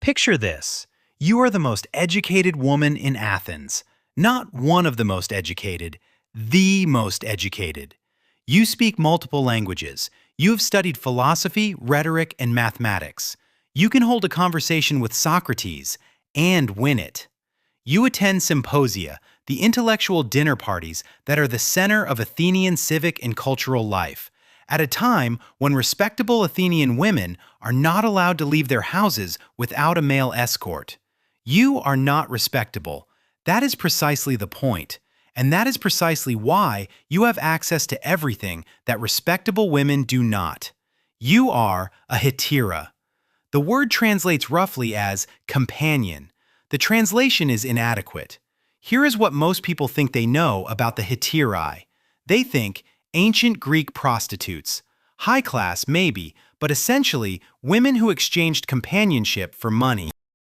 Picture this. You are the most educated woman in Athens. Not one of the most educated, the most educated. You speak multiple languages. You have studied philosophy, rhetoric, and mathematics. You can hold a conversation with Socrates and win it. You attend symposia, the intellectual dinner parties that are the center of Athenian civic and cultural life, at a time when respectable Athenian women are not allowed to leave their houses without a male escort. You are not respectable. That is precisely the point. And that is precisely why you have access to everything that respectable women do not. You are a hetaira. The word translates roughly as companion. The translation is inadequate. Here is what most people think they know about the hetairai. They think ancient Greek prostitutes. High class, maybe, but essentially women who exchanged companionship for money.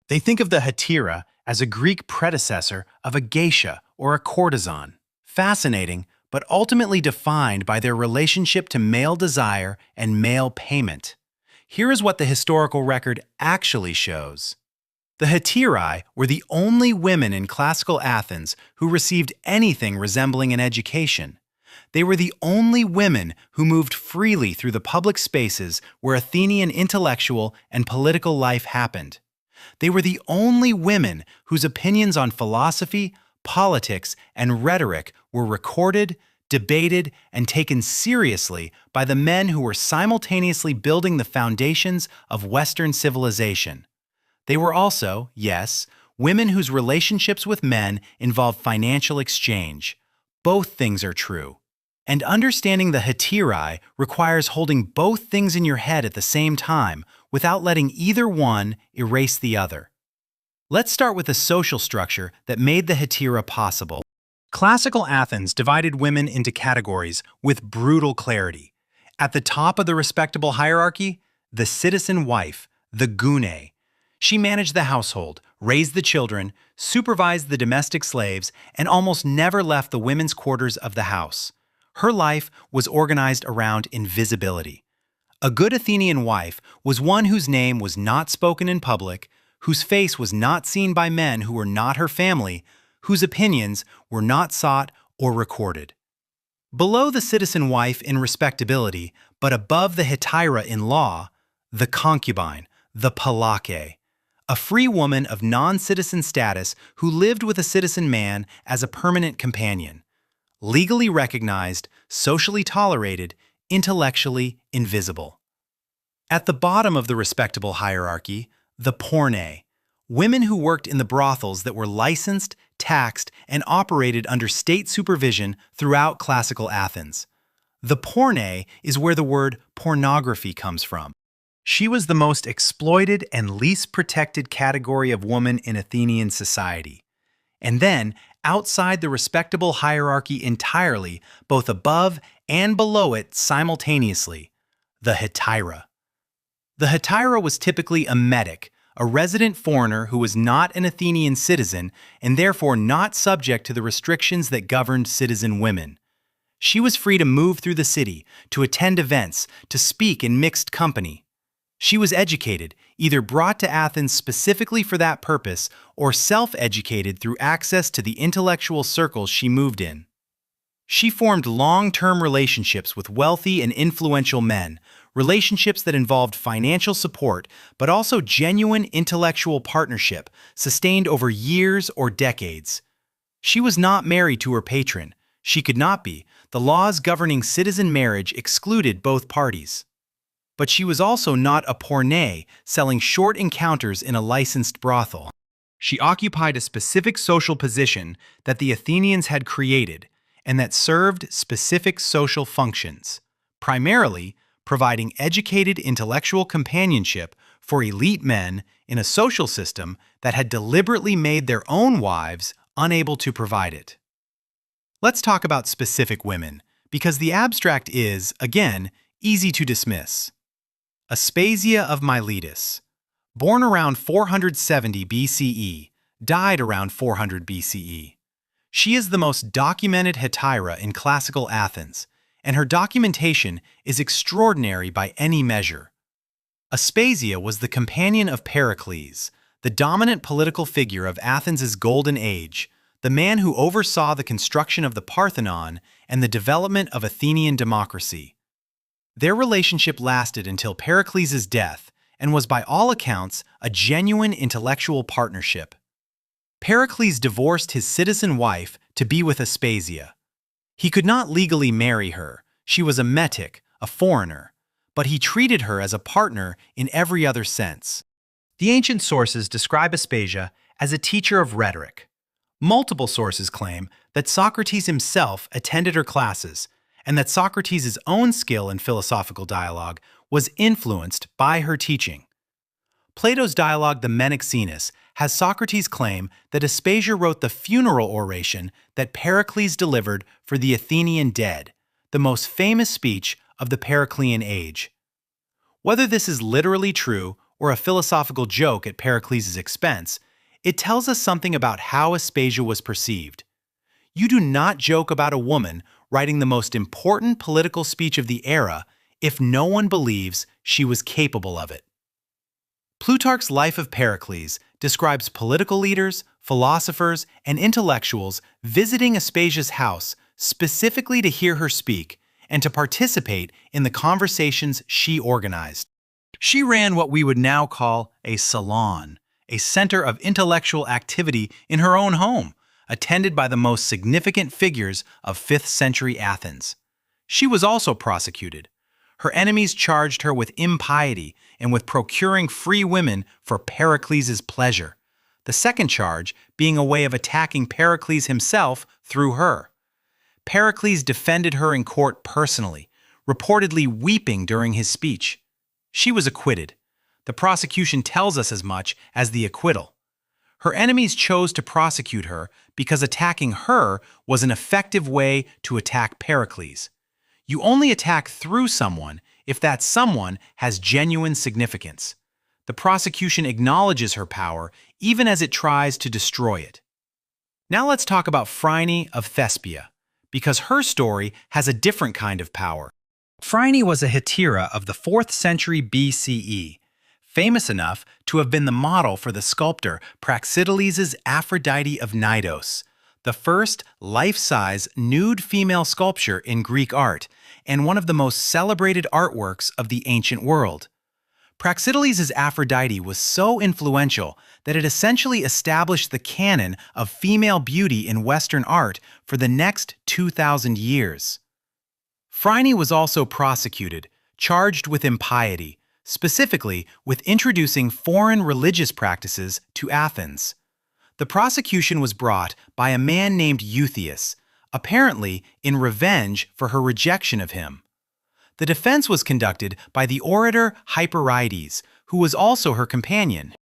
They think of the hetaira as a Greek predecessor of a geisha or a courtesan. Fascinating, but ultimately defined by their relationship to male desire and male payment. Here is what the historical record actually shows. The hetairai were the only women in classical Athens who received anything resembling an education. They were the only women who moved freely through the public spaces where Athenian intellectual and political life happened. They were the only women whose opinions on philosophy, politics, and rhetoric were recorded, debated, and taken seriously by the men who were simultaneously building the foundations of Western civilization. They were also, yes, women whose relationships with men involved financial exchange. Both things are true. And understanding the hetairai requires holding both things in your head at the same time without letting either one erase the other. Let's start with the social structure that made the hetaira possible. Classical Athens divided women into categories with brutal clarity. At the top of the respectable hierarchy, the citizen wife, the gune. She managed the household, raised the children, supervised the domestic slaves, and almost never left the women's quarters of the house. Her life was organized around invisibility. A good Athenian wife was one whose name was not spoken in public, whose face was not seen by men who were not her family, whose opinions were not sought or recorded. Below the citizen wife in respectability, but above the hetaira in law, the concubine, the palake, a free woman of non-citizen status who lived with a citizen man as a permanent companion. Legally recognized, socially tolerated, intellectually invisible. At the bottom of the respectable hierarchy, the porne, women who worked in the brothels that were licensed, taxed, and operated under state supervision throughout classical Athens. The porne is where the word pornography comes from. She was the most exploited and least protected category of woman in Athenian society. And then, outside the respectable hierarchy entirely, both above and below it simultaneously, the hetaira. The hetaira was typically a metic, a resident foreigner who was not an Athenian citizen and therefore not subject to the restrictions that governed citizen women. She was free to move through the city, to attend events, to speak in mixed company. She was educated, either brought to Athens specifically for that purpose or self-educated through access to the intellectual circles she moved in. She formed long-term relationships with wealthy and influential men, relationships that involved financial support, but also genuine intellectual partnership sustained over years or decades. She was not married to her patron. She could not be. The laws governing citizen marriage excluded both parties. But she was also not a porne selling short encounters in a licensed brothel. She occupied a specific social position that the Athenians had created and that served specific social functions, primarily providing educated intellectual companionship for elite men in a social system that had deliberately made their own wives unable to provide it. Let's talk about specific women, because the abstract is, again, easy to dismiss. Aspasia of Miletus, born around 470 BCE, died around 400 BCE. She is the most documented hetaira in classical Athens, and her documentation is extraordinary by any measure. Aspasia was the companion of Pericles, the dominant political figure of Athens' golden age, the man who oversaw the construction of the Parthenon and the development of Athenian democracy. Their relationship lasted until Pericles' death and was by all accounts a genuine intellectual partnership. Pericles divorced his citizen wife to be with Aspasia. He could not legally marry her, she was a metic, a foreigner, but he treated her as a partner in every other sense. The ancient sources describe Aspasia as a teacher of rhetoric. Multiple sources claim that Socrates himself attended her classes and that Socrates' own skill in philosophical dialogue was influenced by her teaching. Plato's dialogue The Menexenus has Socrates claim that Aspasia wrote the funeral oration that Pericles delivered for the Athenian dead, the most famous speech of the Periclean age. Whether this is literally true or a philosophical joke at Pericles' expense, it tells us something about how Aspasia was perceived. You do not joke about a woman writing the most important political speech of the era if no one believes she was capable of it. Plutarch's Life of Pericles describes political leaders, philosophers, and intellectuals visiting Aspasia's house specifically to hear her speak and to participate in the conversations she organized. She ran what we would now call a salon, a center of intellectual activity in her own home, attended by the most significant figures of 5th century Athens. She was also prosecuted. Her enemies charged her with impiety and with procuring free women for Pericles' pleasure, the second charge being a way of attacking Pericles himself through her. Pericles defended her in court personally, reportedly weeping during his speech. She was acquitted. The prosecution tells us as much as the acquittal. Her enemies chose to prosecute her because attacking her was an effective way to attack Pericles. You only attack through someone if that someone has genuine significance. The prosecution acknowledges her power even as it tries to destroy it. Now let's talk about Phryne of Thespia, because her story has a different kind of power. Phryne was a hetaira of the 4th century BCE, famous enough to have been the model for the sculptor Praxiteles' Aphrodite of Knidos, the first life-size nude female sculpture in Greek art, and one of the most celebrated artworks of the ancient world. Praxiteles' Aphrodite was so influential that it essentially established the canon of female beauty in Western art for the next 2,000 years. Phryne was also prosecuted, charged with impiety, specifically with introducing foreign religious practices to Athens. The prosecution was brought by a man named Euthias, apparently in revenge for her rejection of him. The defense was conducted by the orator Hyperides, who was also her companion.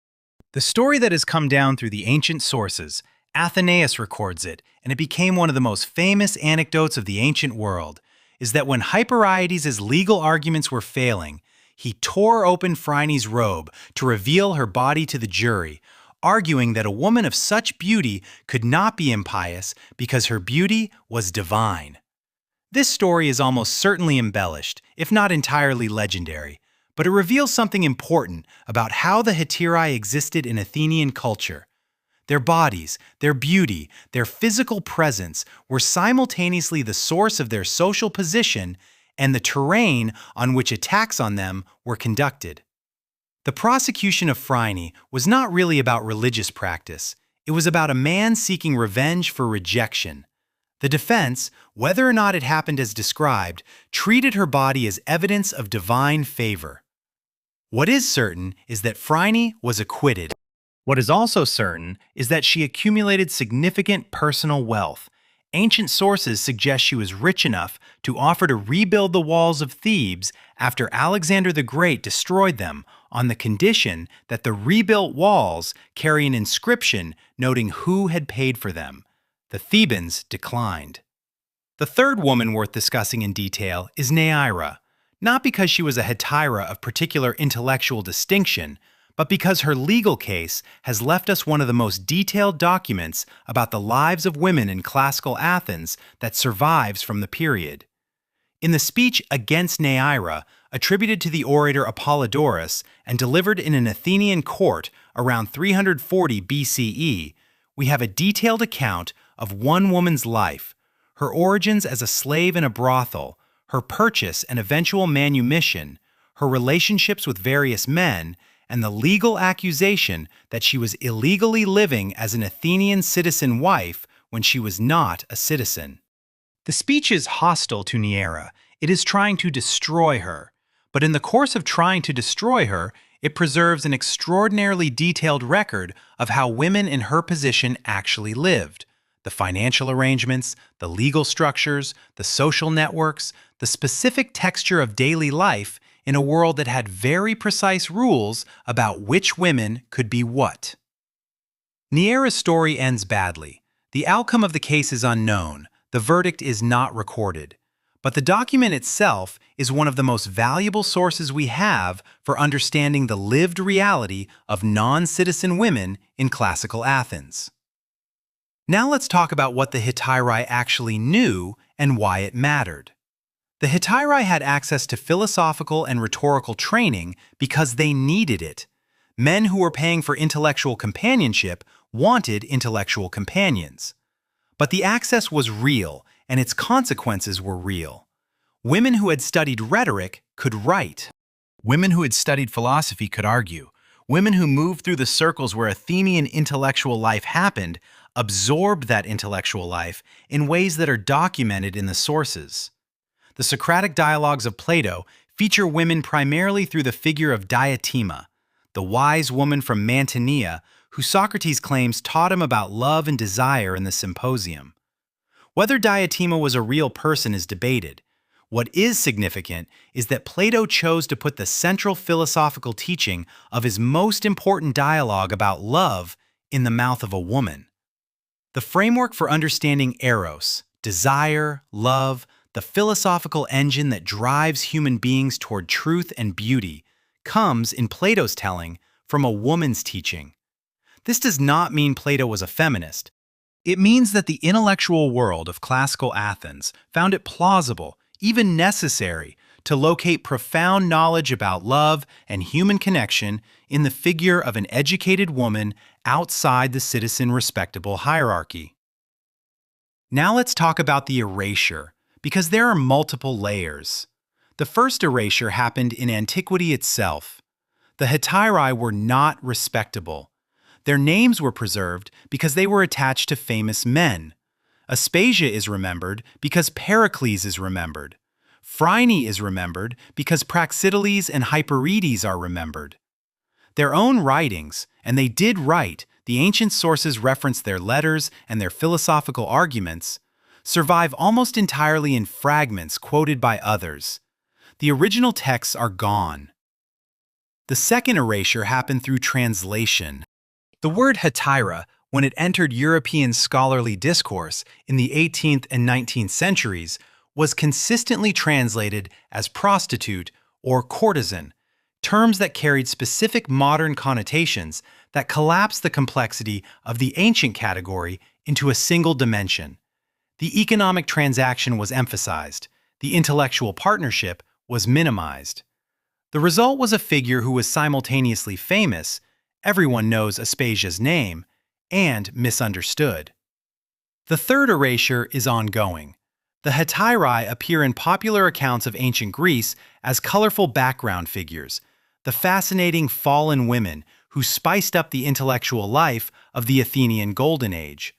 The story that has come down through the ancient sources, Athenaeus records it, and it became one of the most famous anecdotes of the ancient world, is that when Hyperides' legal arguments were failing, he tore open Phryne's robe to reveal her body to the jury, arguing that a woman of such beauty could not be impious because her beauty was divine. This story is almost certainly embellished, if not entirely legendary, but it reveals something important about how the hetairai existed in Athenian culture. Their bodies, their beauty, their physical presence were simultaneously the source of their social position and the terrain on which attacks on them were conducted. The prosecution of Phryne was not really about religious practice. It was about a man seeking revenge for rejection. The defense, whether or not it happened as described, treated her body as evidence of divine favor. What is certain is that Phryne was acquitted. What is also certain is that she accumulated significant personal wealth. Ancient sources suggest she was rich enough to offer to rebuild the walls of Thebes after Alexander the Great destroyed them, on the condition that the rebuilt walls carry an inscription noting who had paid for them. The Thebans declined. The third woman worth discussing in detail is Neaira, not because she was a hetaira of particular intellectual distinction, but because her legal case has left us one of the most detailed documents about the lives of women in classical Athens that survives from the period. In the speech against Neaira, attributed to the orator Apollodorus and delivered in an Athenian court around 340 BCE, we have a detailed account of one woman's life, her origins as a slave in a brothel, her purchase and eventual manumission, her relationships with various men, and the legal accusation that she was illegally living as an Athenian citizen wife when she was not a citizen. The speech is hostile to Neaera. It is trying to destroy her. But in the course of trying to destroy her, it preserves an extraordinarily detailed record of how women in her position actually lived. The financial arrangements, the legal structures, the social networks, the specific texture of daily life in a world that had very precise rules about which women could be what. Neaera's story ends badly. The outcome of the case is unknown. The verdict is not recorded. But the document itself is one of the most valuable sources we have for understanding the lived reality of non-citizen women in classical Athens. Now let's talk about what the hetairai actually knew and why it mattered. The hetairai had access to philosophical and rhetorical training because they needed it. Men who were paying for intellectual companionship wanted intellectual companions. But the access was real, and its consequences were real. Women who had studied rhetoric could write. Women who had studied philosophy could argue. Women who moved through the circles where Athenian intellectual life happened absorbed that intellectual life in ways that are documented in the sources. The Socratic dialogues of Plato feature women primarily through the figure of Diotima, the wise woman from Mantinea who Socrates claims taught him about love and desire in the Symposium. Whether Diotima was a real person is debated. What is significant is that Plato chose to put the central philosophical teaching of his most important dialogue about love in the mouth of a woman. The framework for understanding eros, desire, love, the philosophical engine that drives human beings toward truth and beauty, comes, in Plato's telling, from a woman's teaching. This does not mean Plato was a feminist. It means that the intellectual world of classical Athens found it plausible, even necessary, to locate profound knowledge about love and human connection in the figure of an educated woman outside the citizen respectable hierarchy. Now let's talk about the erasure, because there are multiple layers. The first erasure happened in antiquity itself. The hetairai were not respectable. Their names were preserved because they were attached to famous men. Aspasia is remembered because Pericles is remembered. Phryne is remembered because Praxiteles and Hyperides are remembered. Their own writings, and they did write, the ancient sources reference their letters and their philosophical arguments, survive almost entirely in fragments quoted by others. The original texts are gone. The second erasure happened through translation. The word hetaira, when it entered European scholarly discourse in the 18th and 19th centuries, was consistently translated as prostitute or courtesan, terms that carried specific modern connotations that collapsed the complexity of the ancient category into a single dimension. The economic transaction was emphasized. The intellectual partnership was minimized. The result was a figure who was simultaneously famous, everyone knows Aspasia's name, and misunderstood. The third erasure is ongoing. The hetairai appear in popular accounts of ancient Greece as colorful background figures, the fascinating fallen women who spiced up the intellectual life of the Athenian Golden Age.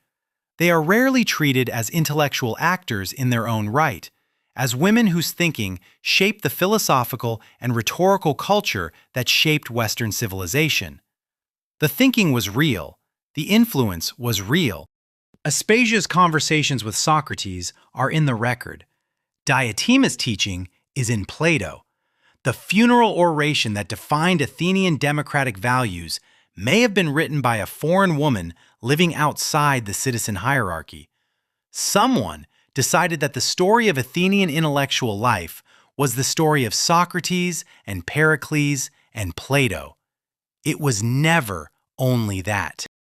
They are rarely treated as intellectual actors in their own right, as women whose thinking shaped the philosophical and rhetorical culture that shaped Western civilization. The thinking was real. The influence was real. Aspasia's conversations with Socrates are in the record. Diotima's teaching is in Plato. The funeral oration that defined Athenian democratic values may have been written by a foreign woman living outside the citizen hierarchy. Someone decided that the story of Athenian intellectual life was the story of Socrates and Pericles and Plato. It was never only that.